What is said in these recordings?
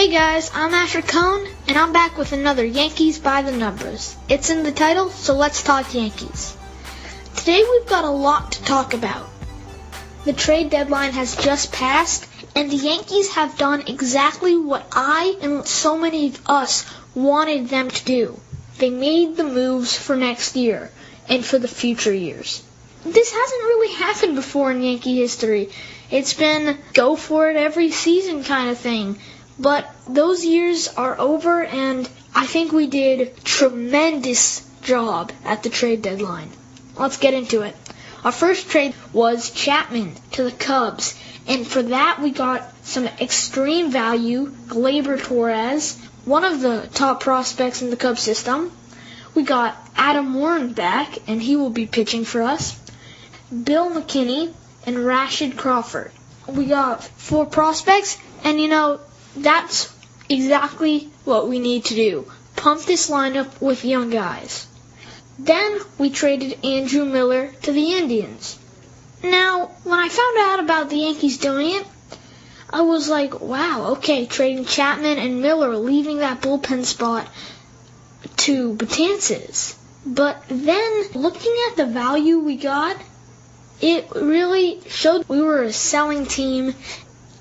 Hey guys, I'm Cohn, and I'm back with another Yankees by the Numbers. It's in the title, so let's talk Yankees. Today we've got a lot to talk about. The trade deadline has just passed, and the Yankees have done exactly what I and so many of us wanted them to do. They made the moves for next year and for the future years. This hasn't really happened before in Yankee history. It's been go for it every season kind of thing. But those years are over, and I think we did a tremendous job at the trade deadline. Let's get into it. Our first trade was Chapman to the Cubs, and for that we got some extreme value, Gleyber Torres, one of the top prospects in the Cubs system. We got Adam Warren back, and he will be pitching for us. Bill McKinney and Rashid Crawford. We got 4 prospects, and that's exactly what we need to do. Pump this lineup with young guys. Then we traded Andrew Miller to the Indians. Now, when I found out about the Yankees doing it, I was like, wow, okay, trading Chapman and Miller, leaving that bullpen spot to Betances. But then, looking at the value we got, it really showed we were a selling team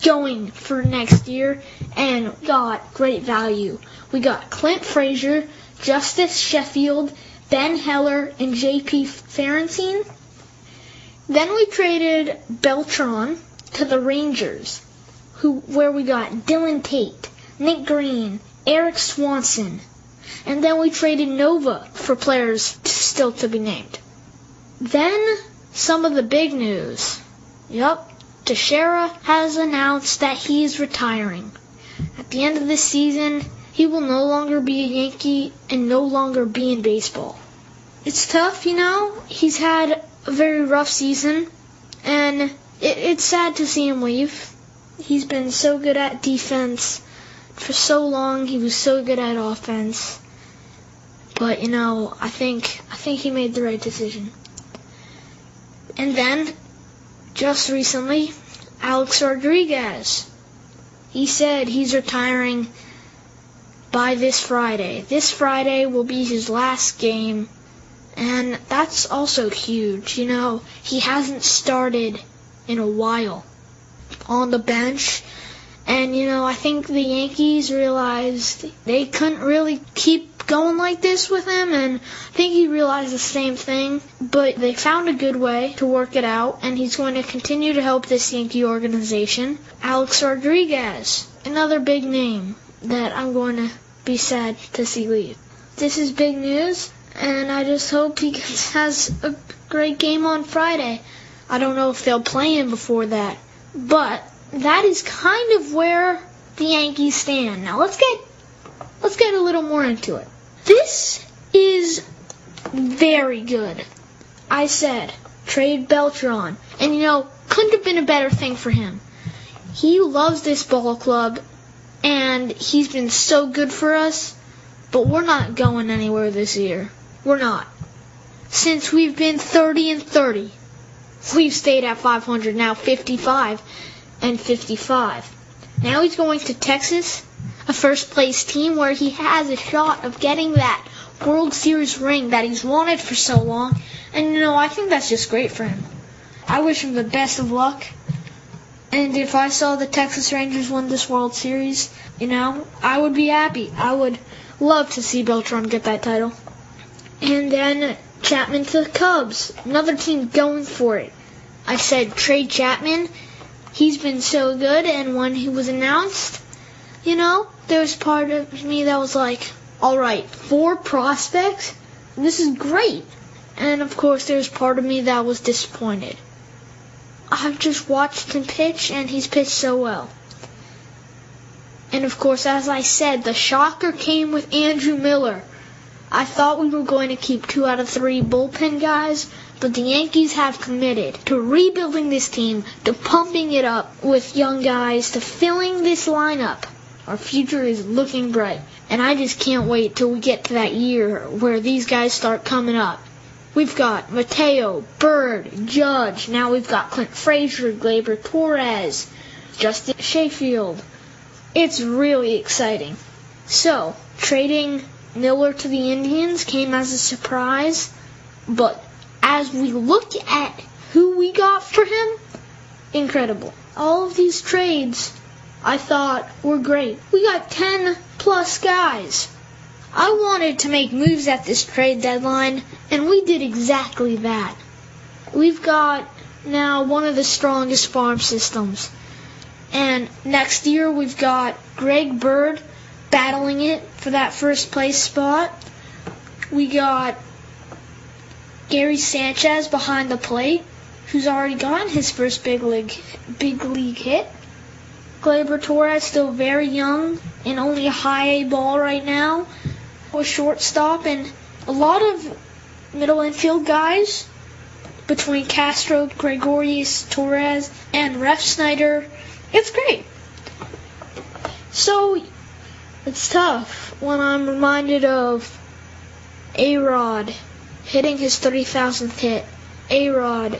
going for next year and got great value. We got Clint Frazier, Justice Sheffield, Ben Heller, and J.P. Ferentine. Then we traded Beltran to the Rangers, where we got Dylan Tate, Nick Green, Eric Swanson. And then we traded Nova for players still to be named. Then some of the big news. Teixeira has announced that he is retiring. At the end of this season, he will no longer be a Yankee and no longer be in baseball. It's tough, He's had a very rough season, and it's sad to see him leave. He's been so good at defense for so long. He was so good at offense. But, I think he made the right decision. And then, just recently, Alex Rodriguez. He said he's retiring by this Friday. This Friday will be his last game, and that's also huge. He hasn't started in a while on the bench, and I think the Yankees realized they couldn't really keep going like this with him, and I think he realized the same thing, but they found a good way to work it out, and he's going to continue to help this Yankee organization. Alex Rodriguez, another big name that I'm going to be sad to see leave. This is big news, and I just hope he has a great game on Friday. I don't know if they'll play him before that, but that is kind of where the Yankees stand. Now let's get a little more into it. This is very good. I said, trade Beltran. And couldn't have been a better thing for him. He loves this ball club, and he's been so good for us, but we're not going anywhere this year. We're not. Since we've been 30-30, we've stayed at 500, now 55 and 55. Now he's going to Texas, a first-place team where he has a shot of getting that World Series ring that he's wanted for so long. And, I think that's just great for him. I wish him the best of luck. And if I saw the Texas Rangers win this World Series, I would be happy. I would love to see Beltran get that title. And then Chapman to the Cubs, another team going for it. I said trade Chapman. He's been so good, and when he was announced, there was part of me that was like, all right, 4 prospects? This is great. And, of course, there's part of me that was disappointed. I've just watched him pitch, and he's pitched so well. And, of course, as I said, the shocker came with Andrew Miller. I thought we were going to keep 2 out of 3 bullpen guys, but the Yankees have committed to rebuilding this team, to pumping it up with young guys, to filling this lineup. Our future is looking bright, and I just can't wait till we get to that year where these guys start coming up. We've got Mateo, Bird, Judge. Now we've got Clint Frazier, Gleyber Torres, Justice Sheffield. It's really exciting. So, trading Miller to the Indians came as a surprise, but as we look at who we got for him, incredible. All of these trades I thought were great. We got 10 plus guys. I wanted to make moves at this trade deadline, and we did exactly that. We've got now one of the strongest farm systems. And next year we've got Greg Bird battling it for that first place spot. We got Gary Sanchez behind the plate, who's already gotten his first big league hit. Gleyber Torres still very young and only a high A ball right now. A shortstop and a lot of middle infield guys between Castro, Gregorius, Torres, and Ref Snyder. It's great. So it's tough when I'm reminded of A-Rod hitting his 30,000th hit. A-Rod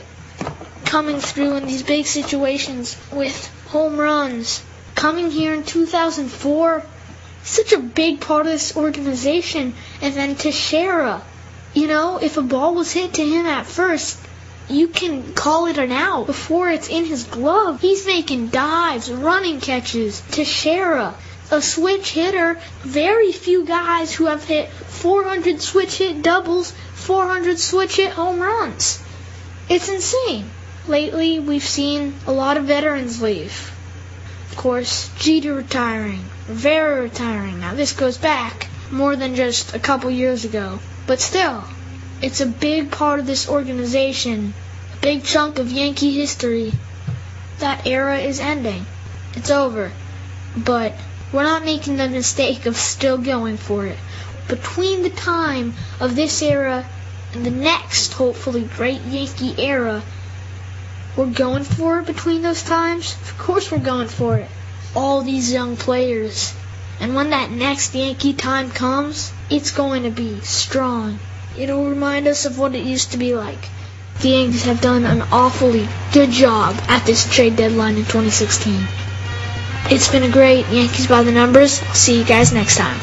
coming through in these big situations with home runs. Coming here in 2004, such a big part of this organization. And then Teixeira, if a ball was hit to him at first, you can call it an out before it's in his glove. He's making dives, running catches. Teixeira, a switch hitter. Very few guys who have hit 400 switch hit doubles, 400 switch hit home runs. It's insane. Lately, we've seen a lot of veterans leave. Of course, Jeter retiring, Rivera retiring. Now this goes back more than just a couple years ago. But still, it's a big part of this organization, a big chunk of Yankee history. That era is ending. It's over. But we're not making the mistake of still going for it. Between the time of this era and the next, hopefully, great Yankee era, we're going for it between those times. Of course we're going for it. All these young players. And when that next Yankee time comes, it's going to be strong. It'll remind us of what it used to be like. The Yankees have done an awfully good job at this trade deadline in 2016. It's been a great Yankees by the Numbers. I'll see you guys next time.